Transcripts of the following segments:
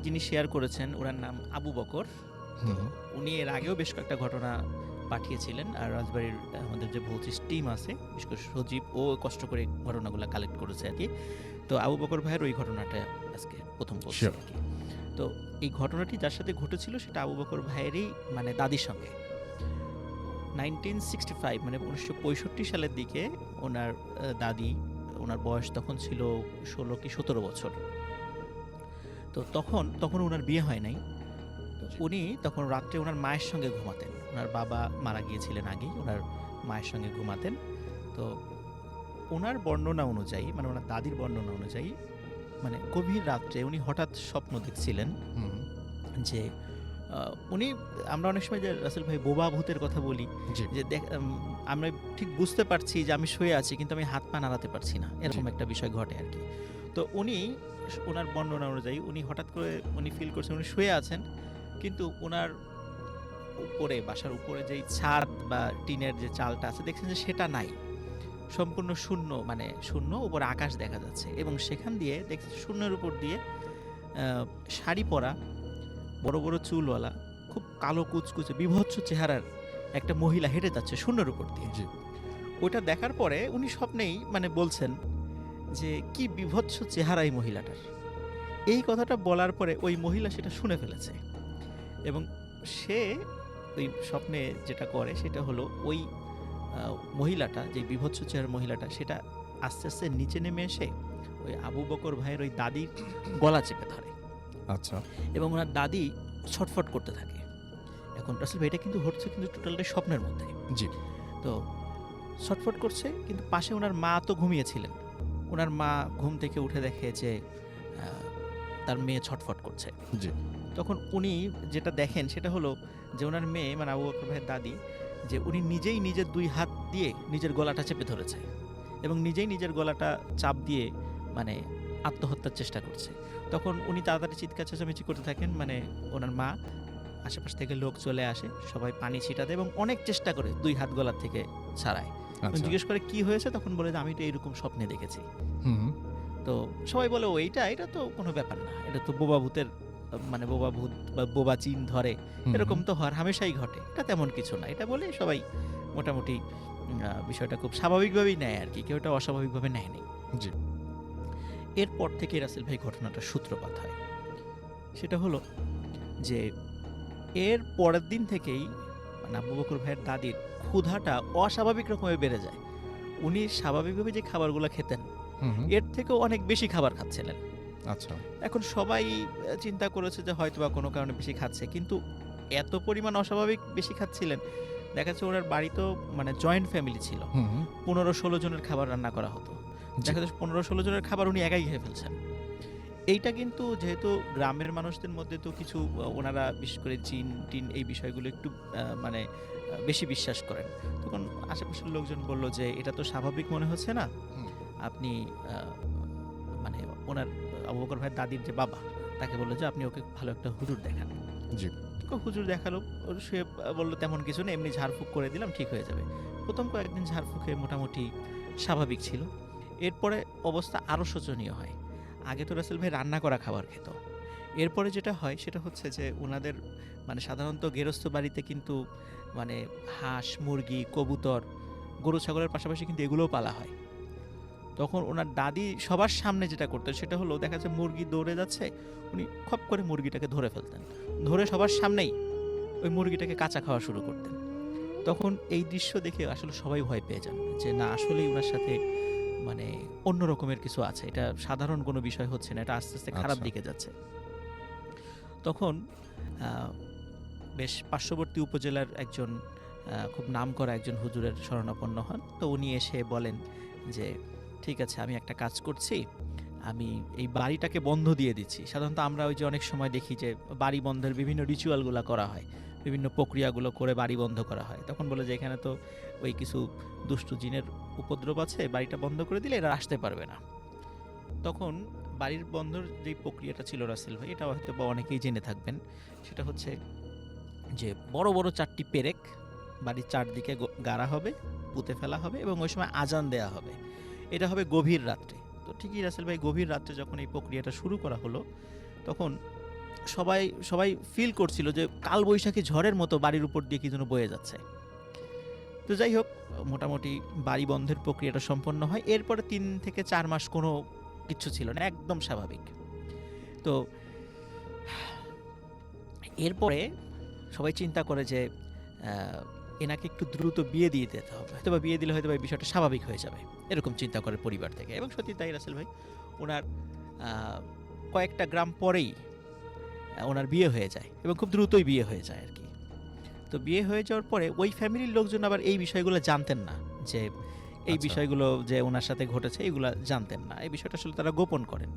যিনি শেয়ার করেছেন ওনার নাম আবু বকর। তো হুম, উনি এর আগেও বেশ কয়েকটা ঘটনা পাঠিয়েছিলেন, আর রাজবাড়ির আমাদের যে ভৌতিস টিম আছে, বিশেষ করে সজীব, ও কষ্ট করে ঘটনাগুলো কালেক্ট করেছে আর কি। তো আবু বকর ভাইয়ের ওই ঘটনাটা আজকে প্রথম বলছি শিওর। আর কি। তো এই ঘটনাটি যার সাথে ঘটেছিল সেটা আবু বকর ভাইয়েরই মানে দাদির সঙ্গে 1965 মানে 1965 সালের দিকে ওনার দাদি, ওনার বয়স তখন ছিল 16 কি 17 বছর। তো তখন ওনার বিয়ে হয় নাই। তো উনি তখন রাত্রে ওনার মায়ের সঙ্গে ঘুমাতেন। ওনার বাবা মারা গিয়েছিলেন আগেই, ওনার মায়ের সঙ্গে ঘুমাতেন। তো ওনার বর্ণনা অনুযায়ী, মানে ওনার দাদির বর্ণনা অনুযায়ী, মানে গভীর রাত্রে উনি হঠাৎ স্বপ্ন দেখছিলেন হুম, যে উনি, আমরা অনেক সময় যে রাসেল ভাই বোবা ভূতের কথা বলি, জি, যে আমরা ঠিক বুঝতে পারছি যে আমি শুয়ে আছি কিন্তু আমি হাত পা নাড়াতে পারছি না, জি। এরকম একটা বিষয় ঘটে আর কি। তো উনি ওনার বর্ণনা অনুযায়ী উনি হঠাৎ করে উনি ফিল করছেন উনি শুয়ে আছেন, কিন্তু ওনার উপরে, বাসার উপরে যেই ছাদ বা টিনের যে চালটা আছে দেখছেন যে সেটা নাই, সম্পূর্ণ শূন্য, মানে শূন্য, উপরে আকাশ দেখা যাচ্ছে এবং সেখান দিয়ে দেখছেন শূন্যের উপর দিয়ে শাড়ি পরা, বড় বড় চুলওয়ালা, খুব কালো কুচকুচে বীভৎস চেহারার একটা মহিলা হেঁটে যাচ্ছে শূন্যের উপর দিয়ে। জি। ওইটা দেখার পরে উনি স্বপ্নেই মানে বলছেন যে কি বীভৎস চেহারা এই মহিলাটার। এই কথাটা বলার পরে ওই মহিলা সেটা শুনে ফেলেছে এবং সে ওই স্বপ্নে যেটা করে সেটা হলো ওই মহিলাটা, যে বীভৎস চেহারার মহিলাটা, সেটা আস্তে আস্তে নিচে নেমে এসে ওই আবু বকর ভাইয়ের ওই দাদির গলা চেপে ধরে আচ্ছা। এবং ওনার দাদি ছটফট করতে থাকে। এখন রাসেল ভাই এটা কিন্তু হচ্ছে কিন্তু টোটালটাই স্বপ্নের মধ্যে। জি, তো ছটফট করছে, কিন্তু পাশে ওনার মা তো ঘুমিয়েছিলেন। ওনার মা ঘুম থেকে উঠে দেখে যে তার মেয়ে ছটফট করছে। জি। তখন উনি যেটা দেখেন সেটা হলো যে ওনার মেয়ে, মানে আবু বকর ভাইয়ের দাদি, যে উনি নিজেই নিজের 2 হাত দিয়ে নিজের গলাটা চেপে ধরেছে এবং নিজেই নিজের গলাটা চাপ দিয়ে মানে আত্মহত্যার চেষ্টা করছে। তখন উনি তাড়াতাড়ি চিৎকার চেঁচামেচি করতে থাকেন, মানে ওনার মা, আশেপাশ থেকে লোক চলে আসে, সবাই পানি ছিটা দেয় এবং অনেক চেষ্টা করে 2 হাত গলার থেকে ছাড়ায়। উনি আচ্ছা। জিজ্ঞেস করে কি হয়েছে, তখন বলে যে আমি তো এরকম স্বপ্নে দেখেছি। হুম, তো সবাই বলে ও এটা তো কোনো ব্যাপার না, এটা তো বোবা ভূতের মানে বোবা ভূত বা বোবা চিন ধরে, হুম, এরকম তো হওয়ার হামেশাই ঘটে, এটা তেমন কিছু না, এটা বলে সবাই মোটামুটি বিষয়টা খুব স্বাভাবিকভাবেই নেয় আর কি, কেউ এটা অস্বাভাবিকভাবে নেয়নি। জি। এরপর থেকে রাসেল ভাই ঘটনাটার সূত্রপাত হয়। সেটা হলো যে এর পরের দিন থেকেই মানে আবু বকর ভাইয়ের দাদির ক্ষুধাটা অস্বাভাবিক রকমের বেড়ে যায়। উনি স্বাভাবিকভাবে যে খাবারগুলো খেতেন হুম, এর থেকেও অনেক বেশি খাবার খাচ্ছিলেন। আচ্ছা। এখন সবাই চিন্তা করেছে যে হয়তোবা কোনো কারণে বেশি খাচ্ছে, কিন্তু এত পরিমাণ অস্বাভাবিক বেশি খাচ্ছিলেন, দেখা যাচ্ছে ওনার বাড়ি তো মানে জয়েন্ট ফ্যামিলি ছিল, হুম, 15-16 জনের খাবার রান্না করা হতো। জি। দেখা যাচ্ছে 15-16 জনের খাবার উনি একাই খেয়ে ফেলছেন। এইটা কিন্তু যেহেতু গ্রামের মানুষদের মধ্যে তো কিছু ওনারা বিশেষ করে জিন টিন এই বিষয়গুলো একটু মানে বেশি বিশ্বাস করেন। তখন আশেপাশের লোকজন বলল যে এটা তো স্বাভাবিক মনে হচ্ছে না, হুম, আপনি মানে ওনার আবু বকর ভাইয়ের দাদির যে বাবা, তাকে বলল যে আপনি ওকে ভালো একটা হুজুর দেখান। জি। তো হুজুর দেখালো, সে বলল তেমন কিছু না, এমনি ঝাড়ফুঁক করে দিলাম ঠিক হয়ে যাবে। প্রথম কয়েকদিন ঝাড়ফুঁকে মোটামুটি স্বাভাবিক ছিল। এরপরে অবস্থা আরও শোচনীয় হয়। আগে তো রাসেল ভাই রান্না করা খাবার খেত। এরপরে যেটা হয় সেটা হচ্ছে যে ওনাদের মানে সাধারণত গেরস্ত বাড়িতে কিন্তু মানে হাঁস, মুরগি, কবুতর, গরু ছাগলের পাশাপাশি কিন্তু এগুলোও পালা হয়। তখন ওনার দাদি সবার সামনে যেটা করতেন সেটা হলো দেখা যাচ্ছে মুরগি দৌড়ে যাচ্ছে, উনি খপ করে মুরগিটাকে ধরে ফেলতেন, ধরে সবার সামনেই ওই মুরগিটাকে কাঁচা খাওয়া শুরু করতেন। তখন এই দৃশ্য দেখে আসলে সবাই ভয় পেয়ে যান যে না, আসলেই ওনার সাথে মানে অন্য রকমের কিছু আছে, এটা সাধারণ কোনো বিষয় হচ্ছে না, এটা আস্তে আস্তে খারাপ আচ্ছা। দিকে যাচ্ছে। তখন আহ, বেশ পার্শ্ববর্তী উপজেলার একজন খুব নামকরা একজন হুজুরের শরণাপন্ন হন। তো উনি এসে বলেন যে ঠিক আছে, আমি একটা কাজ করছি, আমি এই বাড়িটাকে বন্ধ দিয়ে দিচ্ছি। সাধারণত আমরা ওই যে অনেক সময় দেখি যে বাড়ি বন্ধের বিভিন্ন রিচুয়ালগুলো করা হয়, বিভিন্ন প্রক্রিয়াগুলো করে বাড়ি বন্ধ করা হয়। তখন বলে যে এখানে তো ওই কিছু দুষ্টু জিনের উপদ্রব আছে, বাড়িটা বন্ধ করে দিলে এরা আসতে পারবে না। তখন বাড়ির বন্ধর যেই প্রক্রিয়াটা ছিল রাসেল ভাই, এটা হয়তো বা অনেকেই জেনে থাকবেন, সেটা হচ্ছে যে বড় বড় 4টি পেরেক বাড়ির চারদিকে গাড়া হবে, পুঁতে ফেলা হবে এবং ওই সময় আজান দেয়া হবে। এটা হবে গভীর রাত্রে। তো ঠিকই রাসেল ভাই, গভীর রাত্রে যখন এই প্রক্রিয়াটা শুরু করা হলো, তখন সবাই সবাই ফিল করছিল যে কালবৈশাখী ঝড়ের মতো বাড়ির উপর দিয়ে কি যেন বয়ে যাচ্ছে। তো যাই হোক, মোটামুটি বাড়ি বন্ধের প্রক্রিয়াটা সম্পন্ন হয়। এরপরে ৩ থেকে ৪ মাস কোনো কিচ্ছু ছিল না, একদম স্বাভাবিক। তো এরপরে সবাই চিন্তা করে যে এনাকে একটু দ্রুত বিয়ে দিয়ে দিতে হবে, হয়তো বা বিয়ে দিলে হয়তো এই বিষয়টা স্বাভাবিক হয়ে যাবে, এরকম চিন্তা করে পরিবার থেকে। এবং সত্যি তাই রাসেল ভাই, ওনার কয়েকটা গ্রাম পরেই ওনার বিয়ে হয়ে যায় এবং খুব দ্রুতই বিয়ে হয়ে যায় আর কি। তো বিয়ে হয়ে যাওয়ার পরে ওই ফ্যামিলির লোকজন আবার এই বিষয়গুলো জানতেন না, যে এই বিষয়গুলো যে ওনার সাথে ঘটেছে এগুলো জানতেন না, এই বিষয়টা আসলে তারা গোপন করেন।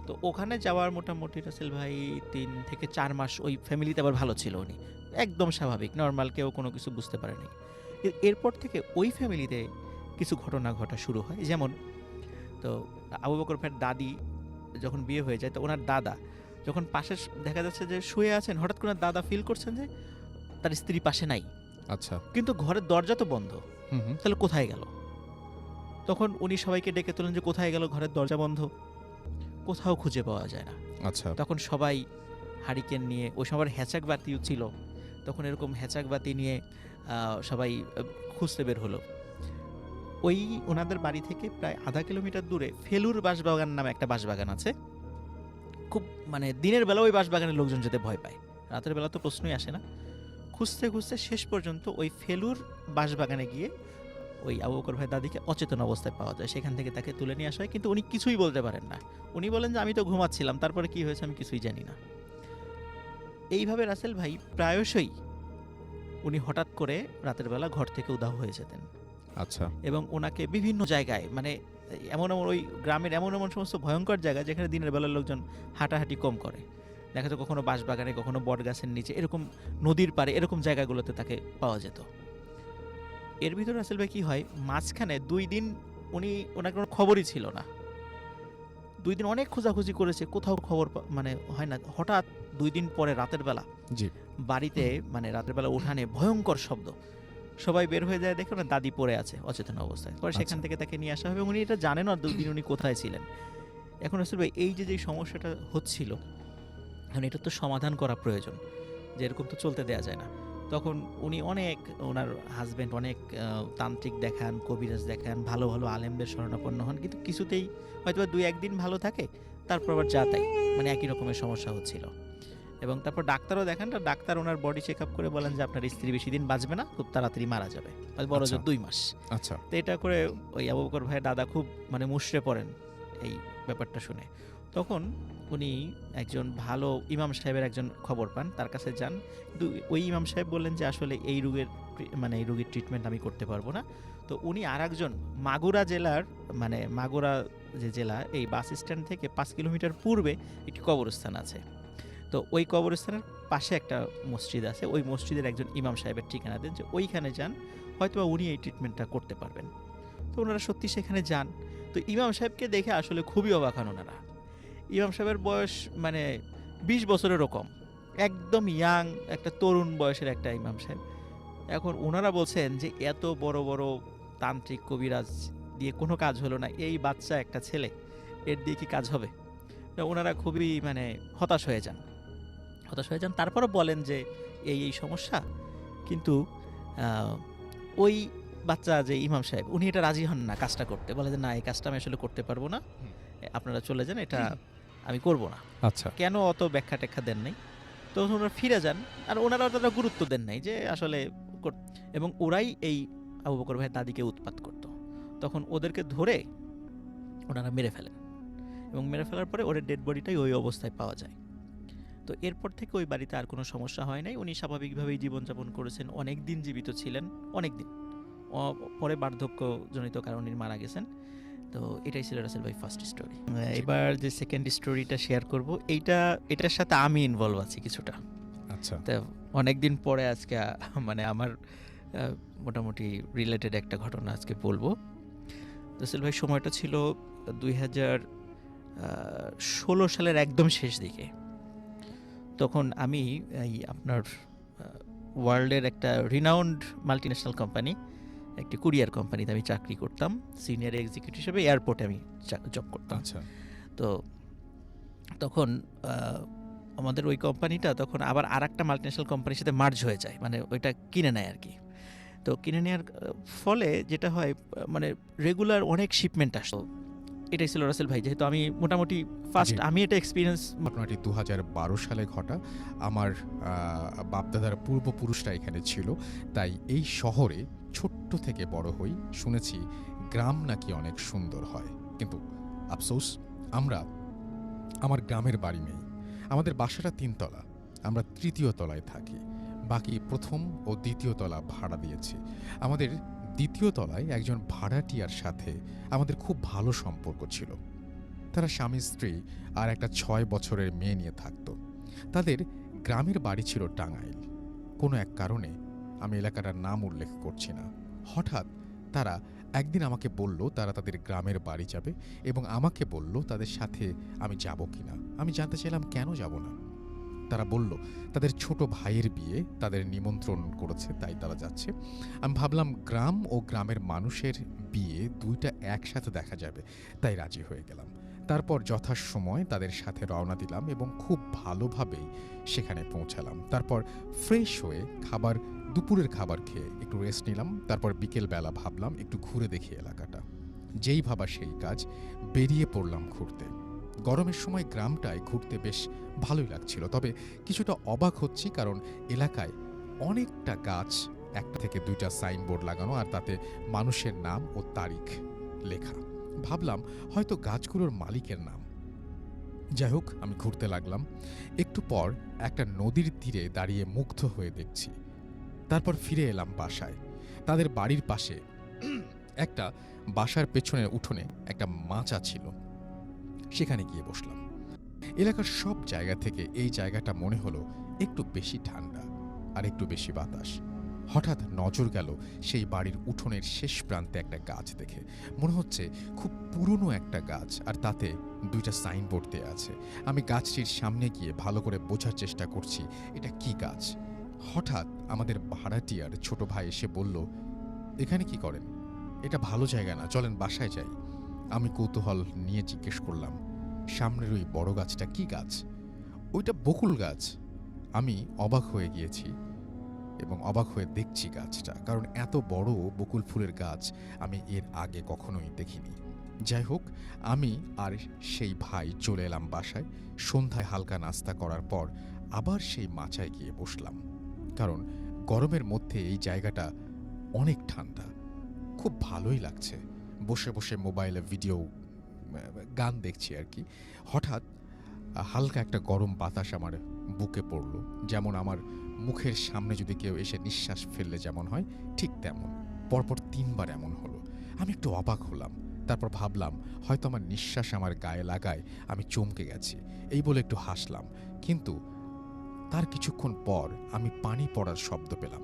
তো ওখানে যাওয়ার মোটামুটি রাসেল ভাই ৩ থেকে ৪ মাস ওই ফ্যামিলিতে আবার ভালো ছিল, উনি একদম স্বাভাবিক নর্মাল, কেউ কোনো কিছু বুঝতে পারেনি। এরপর থেকে ওই ফ্যামিলিতে কিছু ঘটনা ঘটা শুরু হয়। যেমন, তো আবু বকর ভাইয়ের দাদি যখন বিয়ে হয়ে যায়, তো ওনার দাদা যখন পাশে দেখা যাচ্ছে যে শুয়ে আছেন, হঠাৎ করে দাদা ফিল করছেন যে তার স্ত্রী পাশে নাই। আচ্ছা, কিন্তু ঘরের দরজা তো বন্ধ, তাহলে কোথায় গেল? তখন উনি সবাইকে ডেকে তোলেন যে কোথায় গেল, ঘরের দরজা বন্ধ, কোথাও খুঁজে পাওয়া যায় না। আচ্ছা, তখন সবাই হারিকেন নিয়ে, ওই সময় হ্যাচাক বাতিও ছিল, তখন এরকম হ্যাচাক বাতি নিয়ে সবাই খুঁজতে বের হলো। ওই ওনাদের বাড়ি থেকে প্রায় আধা কিলোমিটার দূরে ফেলুর বাঁশবাগান নামে একটা বাঁশবাগান আছে। খুব মানে দিনের বেলা ওই বাঁশবাগানের লোকজন যেতে ভয় পায়, রাতের বেলা তো প্রশ্নই আসে না। খুঁজতে খুঁজতে শেষ পর্যন্ত ওই ফেলুর বাঁশবাগানে গিয়ে ওই আবু বকর ভাই দাদিকে অচেতন অবস্থায় পাওয়া যায়। সেখান থেকে তাকে তুলে নিয়ে আসা হয়, কিন্তু উনি কিছুই বলতে পারেন না। উনি বলেন যে আমি তো ঘুমাচ্ছিলাম, তারপরে কি হয়েছে আমি কিছুই জানি না। এইভাবে রাসেল ভাই প্রায়শই উনি হঠাৎ করে রাতের বেলা ঘর থেকে উধাও হয়ে যেতেন। আচ্ছা, এবং ওনাকে বিভিন্ন জায়গায়, মানে এমন এমন ওই গ্রামের এমন এমন সমস্ত ভয়ঙ্কর জায়গা যেখানে দিনের বেলার লোকজন হাঁটাহাঁটি কম করে, দেখা যায় কখনো বাঁশবাগানে, কখনো বটগাছের নিচে, এরকম নদীর পাড়ে, এরকম জায়গাগুলোতে তাকে পাওয়া যেত। এর ভিতরে রাসেল ভাই কি হয়, মাঝখানে 2 দিন ওনার কোনো খবরই ছিল না। 2 দিন অনেক খোঁজাখুঁজি করেছে, কোথাও খবর মানে হয় না। হঠাৎ 2 দিন পরে রাতের বেলা জি, বাড়িতে, মানে রাতের বেলা উঠানে ভয়ঙ্কর শব্দ, সবাই বের হয়ে যায়, দেখে ওনার দাদি পড়ে আছে অচেতন অবস্থায়। পরে সেখান থেকে তাকে নিয়ে আসা হবে, উনি এটা জানেন না 2 দিন উনি কোথায় ছিলেন। এখন রাসেল ভাই এই যে সমস্যাটা হচ্ছিল, এখন এটা তো সমাধান করা প্রয়োজন, যে এরকম তো চলতে দেওয়া যায় না। তখন উনি অনেক, ওনার হাজব্যান্ড অনেক তান্ত্রিক দেখান, কবিরাজ দেখান, ভালো ভালো আলেমদের শরণাপন্ন হন, কিন্তু কিছুতেই হয়তো 2-1 দিন ভালো থাকে, তারপর আবার যা তাই, মানে একই রকমের সমস্যা হচ্ছিল। এবং তারপর ডাক্তারও দেখান, ডাক্তার ওনার বডি চেক আপ করে বলেন যে আপনার স্ত্রী বেশি দিন বাঁচবে না, খুব তাড়াতাড়ি মারা যাবে, বড় জোর 2 মাস। আচ্ছা, তো এটা করে ওই আবু বকর ভাইয়ের দাদা খুব মানে মুষড়ে পড়েন এই ব্যাপারটা শুনে। তখন উনি একজন ভালো ইমাম সাহেবের একজন খবর পান, তার কাছে যান। কিন্তু ওই ইমাম সাহেব বললেন যে আসলে এই রোগের মানে এই রোগীর ট্রিটমেন্ট আমি করতে পারবো না। তো উনি আরেকজন মাগুরা জেলার, মানে মাগুরা যে জেলা, এই বাস স্ট্যান্ড থেকে 5 কিলোমিটার পূর্বে একটি কবরস্থান আছে। তো ওই কবরস্থানের পাশে একটা মসজিদ আছে, ওই মসজিদের একজন ইমাম সাহেবের ঠিকানা দেন, যে ওইখানে যান, হয়তোবা উনি এই ট্রিটমেন্টটা করতে পারবেন। তো ওনারা সত্যি সেখানে যান। তো ইমাম সাহেবকে দেখে আসলে খুবই অবাক হন ওনারা। ইমাম সাহেবের বয়স মানে 20 বছরেরও কম, একদম ইয়াং একটা তরুণ বয়সের একটা ইমাম সাহেব। এখন ওনারা বলছেন যে এত বড় বড় তান্ত্রিক কবিরাজ দিয়ে কোনো কাজ হলো না, এই বাচ্চা একটা ছেলে, এর দিয়ে কি কাজ হবে? ওনারা খুবই মানে হতাশ হয়ে যান। তারপরও বলেন যে এই সমস্যা, কিন্তু ওই বাচ্চা যে ইমাম সাহেব, উনি এটা রাজি হন না কাজটা করতে, বলে যে না, এই কাজটা আমি আসলে করতে পারবো না, আপনারা চলে যান, এটা আমি করব না। আচ্ছা, কেন অত ব্যাখ্যা ট্যাখ্যা দেন নাই। তো ওনারা ফিরে যান, আর ওনারা অতটা গুরুত্ব দেন নাই যে আসলে এবং ওরাই এই আবু বকর ভাইয়ের দাদিকে উৎপাত করত। তখন ওদেরকে ধরে ওনারা মেরে ফেলেন, এবং মেরে ফেলার পরে ওদের ডেড বডিটাই ওই অবস্থায় পাওয়া যায়। তো এরপর থেকে ওই বাড়িতে আর কোনো সমস্যা হয় নাই, উনি স্বাভাবিকভাবেই জীবনযাপন করেছেন, অনেক দিন জীবিত ছিলেন, অনেক দিন। পরে বার্ধক্যজনিত কারণে মারা গেছেন। তো এটাই ছিল রাসেল ভাই ফার্স্ট স্টোরি। এবার যে সেকেন্ড স্টোরিটা শেয়ার করব, এটার সাথে আমি ইনভলভ আছি কিছুটা। আচ্ছা, তো অনেকদিন পরে আজকে মানে আমার মোটামুটি রিলেটেড একটা ঘটনা আজকে বলবো। রাসেল ভাই সময়টা ছিল 2016 সালের একদম শেষ দিকে। তখন আমি এই আপনার ওয়ার্ল্ডের একটা রিনাউন্ড মাল্টিন্যাশনাল কোম্পানি, একটি কুরিয়ার কোম্পানিতে আমি চাকরি করতাম, সিনিয়র এক্সিকিউটিভ হিসেবে এয়ারপোর্টে আমি জব করতাম। আচ্ছা, তো তখন আমাদের ওই কোম্পানিটা তখন আবার আরেকটা মাল্টিন্যাশনাল কোম্পানির সাথে মার্জ হয়ে যায়, মানে ওইটা কিনে নেয় আর কি। তো কিনে নেওয়ার ফলে যেটা হয়, মানে রেগুলার অনেক শিপমেন্ট আসতো। এটাই ছিল রাসেল ভাই, যেহেতু আমি মোটামুটি ফার্স্ট জি। আমি এটা এক্সপিরিয়েন্স। ঘটনাটি ২০১২ সালে ঘটা। আমার বাপ-দাদার পূর্বপুরুষরা এখানে ছিল। তাই এই শহরে ছোট্ট থেকে বড় হই। শুনেছি গ্রাম নাকি অনেক সুন্দর হয়। কিন্তু আফসোস, আমরা আমার গ্রামের বাড়ি নেই। আমাদের বাসাটা ৩ তলা। আমরা ৩য় তলায় থাকি। বাকি ১ম ও ২য় তলা ভাড়া দিয়েছি। আমাদের ২য় তলায় একজন ভাড়াটিয়ার সাথে আমাদের খুব ভালো সম্পর্ক ছিল। তারা স্বামী-স্ত্রী আর একটা ৬ বছরের মেয়ে নিয়ে থাকত। তাদের গ্রামের বাড়ি ছিল টাঙ্গাইল। কোনো এক কারণে, আমি এলাকাটার নাম উল্লেখ করছি না, হঠাৎ তারা একদিন আমাকে বলল তারা তাদের গ্রামের বাড়ি যাবে এবং আমাকে বলল তাদের সাথে আমি যাব কিনা। আমি জানতে চাইলাম কেন যাব না। তারা বলল তাদের ছোট ভাইয়ের বিয়ে, তাদের নিমন্ত্রণ করেছে, তাই তারা যাচ্ছে। আমি ভাবলাম গ্রাম ও গ্রামের মানুষের বিয়ে দুইটা একসাথে দেখা যাবে, তাই রাজি হয়ে গেলাম। তারপর যথাসময় তাদের সাথে রওনা দিলাম এবং খুব ভালোভাবেই সেখানে পৌঁছালাম। তারপর ফ্রেশ হয়ে দুপুরের খাবার খেয়ে একটু রেস্ট নিলাম। তারপর বিকেলবেলা ভাবলাম একটু ঘুরে দেখি এলাকাটা। যেই ভাবা সেই কাজ, বেরিয়ে পড়লাম ঘুরতে। গরমের সময় গ্রামটায় ঘুরতে বেশ ভালোই লাগছিল, তবে কিছুটা অবাক হচ্ছি কারণ এলাকায় অনেকটা গাছ, একটা থেকে দুইটা সাইনবোর্ড লাগানো, আর তাতে মানুষের নাম ও তারিখ লেখা। ভাবলাম হয়তো গাছগুলোর মালিকের নাম। যাই হোক, আমি ঘুরতে লাগলাম। একটু পর একটা নদীর তীরে দাঁড়িয়ে মুগ্ধ হয়ে দেখছি। তারপর ফিরে এলাম বাসায়। তাদের বাড়ির পাশে একটা বাসার পেছনের উঠোনে একটা মাচা ছিল, সেখানে গিয়ে বসলাম। এলাকার সব জায়গা থেকে এই জায়গাটা মনে হলো একটু বেশি ঠান্ডা আর একটু বেশি বাতাস। হঠাৎ নজর গেল সেই বাড়ির উঠোনের শেষ প্রান্তে একটা গাছ দেখে। মনে হচ্ছে খুব পুরনো একটা গাছ, আর তাতে দুইটা সাইনবোর্ড দেয়া আছে। আমি গাছটির সামনে গিয়ে ভালো করে বোঝার চেষ্টা করছি এটা কি গাছ। হঠাৎ আমাদের ভাড়াটিয়ার ছোট ভাই এসে বলল, এখানে কি করেন? এটা ভালো জায়গা না, চলেন বাসায় যাই। আমি কৌতূহল নিয়ে জিজ্ঞেস করলাম, সামনের ওই বড় গাছটা কি গাছ? ওইটা বকুল গাছ। আমি অবাক হয়ে গিয়েছি এবং অবাক হয়ে দেখছি গাছটা, কারণ এত বড় বকুল ফুলের গাছ আমি এর আগে কখনোই দেখিনি। যাই হোক, আমি আর সেই ভাই চলে এলাম বাসায়। সন্ধ্যায় হালকা নাস্তা করার পর আবার সেই মাচায় গিয়ে বসলাম, কারণ গরমের মধ্যে এই জায়গাটা অনেক ঠান্ডা, খুব ভালোই লাগছে। বসে বসে মোবাইলে ভিডিও, গান দেখছি আর কি। হঠাৎ হালকা একটা গরম বাতাস আমার বুকে পড়ল, যেমন আমার মুখের সামনে যদি কেউ এসে নিঃশ্বাস ফেললে যেমন হয় ঠিক তেমন। পরপর ৩ বার এমন হলো। আমি একটু অবাক হলাম। তারপর ভাবলাম হয়তো আমার নিঃশ্বাস আমার গায়ে লাগায় আমি চমকে গেছি, এই বলে একটু হাসলাম। কিন্তু তার কিছুক্ষণ পর আমি পানি পড়ার শব্দ পেলাম।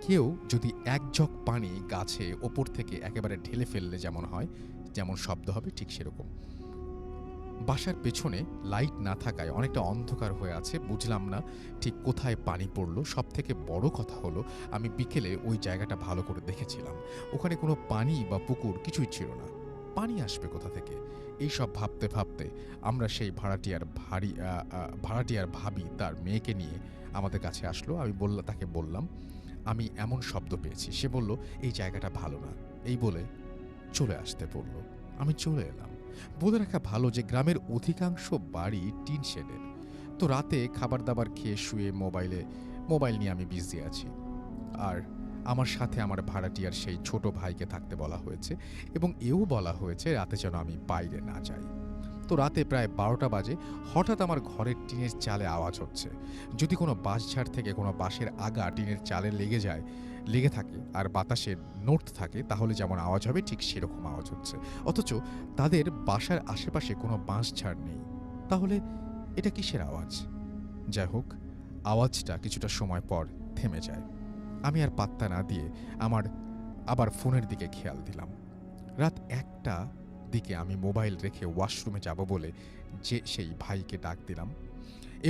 কেউ যদি এক জগ পানি গাছে ওপর থেকে একেবারে ঢেলে ফেললে যেমন হয়, যেমন শব্দ হবে, ঠিক সেরকম। বাসার পেছনে লাইট না থাকায় অনেকটা অন্ধকার হয়ে আছে, বুঝলাম না ঠিক কোথায় পানি পড়ল। সব থেকে বড় কথা হলো, আমি বিকেলে ওই জায়গাটা ভালো করে দেখেছিলাম। ওখানে কোনো পানি বা পুকুর কিছুই ছিল না। পানি আসবে কোথা থেকে? এইসব ভাবতে ভাবতে আমরা সেই ভাড়াটিয়ার ভাবি তার মেয়েকে নিয়ে আমাদের কাছে আসলো। তাকে বললাম আমি এমন শব্দ পেয়েছি। সে বলল এই জায়গাটা ভালো না, এই বলে চলে আসতে বলল। আমি চলে এলাম। বলে রাখা ভালো যে গ্রামের অধিকাংশ বাড়ি টিন শেডের। তো রাতে খাবার দাবার খেয়ে শুয়ে মোবাইল নিয়ে আমি বিজি আছি। আর আমার সাথে আমার ভাড়াটিয়ার সেই ছোট ভাইকে থাকতে বলা হয়েছে এবং এও বলা হয়েছে রাতে যেন আমি বাইরে না যাই। তো রাতে প্রায় ১২টা বাজে হঠাৎ আমার ঘরের টিনের চালে আওয়াজ হচ্ছে। যদি কোনো বাঁশঝাড় থেকে কোনো বাঁশের আগা টিনের চালে লেগে থাকে আর বাতাসের নড়তে থাকে, তাহলে যেমন আওয়াজ হবে ঠিক সেরকম আওয়াজ হচ্ছে। অথচ তাদের বাসার আশেপাশে কোনো বাঁশঝাড় নেই। তাহলে এটা কিসের আওয়াজ? যাই হোক, আওয়াজটা কিছুটা সময় পর থেমে যায়। আমি আর পাত্তা না দিয়ে আবার ফোনের দিকে খেয়াল দিলাম। রাত ১টা দিকে আমি মোবাইল রেখে ওয়াশরুমে যাব বলে সেই ভাইকে ডাক দিলাম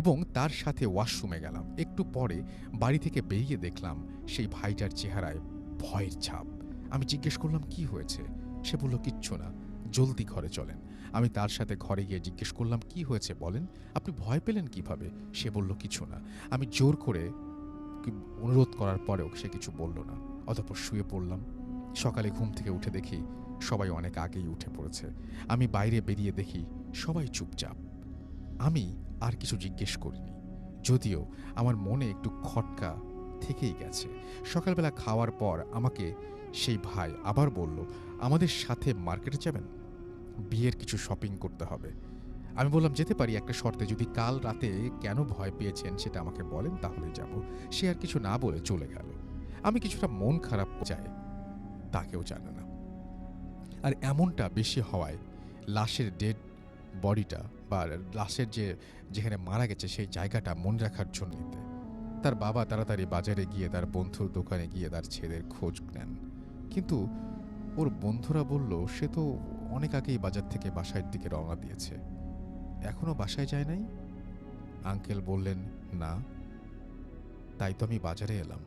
এবং তার সাথে ওয়াশরুমে গেলাম। একটু পরে বাড়ি থেকে বেরিয়ে দেখলাম সেই ভাইটার চেহারায় ভয়ের ছাপ। আমি জিজ্ঞেস করলাম কি হয়েছে? সে বলল কিচ্ছু না, জলদি ঘরে চলেন। আমি তার সাথে ঘরে গিয়ে জিজ্ঞেস করলাম, কি হয়েছে বলেন, আপনি ভয় পেলেন কিভাবে? সে বলল, কিছু না। আমি জোর করে অনুরোধ করার পরেও সে কিছু বলল না। অতঃপর শুয়ে পড়লাম। সকালে ঘুম থেকে উঠে দেখি সবাই অনেক আগেই উঠে পড়েছে। আমি বাইরে বেরিয়ে দেখি সবাই চুপচাপ। আমি আর কিছু জিজ্ঞেস করিনি, যদিও আমার মনে একটু খটকা থেকেই গেছে। সকালবেলা খাওয়ার পর আমাকে সেই ভাই আবার বলল, আমাদের সাথে মার্কেটে যাবেন, বিয়ের কিছু শপিং করতে হবে। আমি বললাম, যেতে পারি, একটা শর্তে, যদি কাল রাতে কেন ভয় পেয়েছেন সেটা আমাকে বলেন, তাহলে যাব। সে আর কিছু না বলে চলে গেল। আমি কিছুটা মন খারাপ যায়, তাকেও জানে না। আর এমনটা বেশি হওয়ায় লাশের ডেড বডিটা বা লাশের যেখানে মারা গেছে সেই জায়গাটা মনে রাখার জন্য তার বাবা তাড়াতাড়ি বাজারে গিয়ে তার বন্ধুর দোকানে গিয়ে তার ছেলের খোঁজ নেন। কিন্তু ওর বন্ধুরা বলল, সে তো অনেক আগেই বাজার থেকে বাসার দিকে রওনা দিয়েছে, এখনো বাসায় যায় নাই। আঙ্কেল বললেন, না, তাই তো আমি বাজারে এলাম।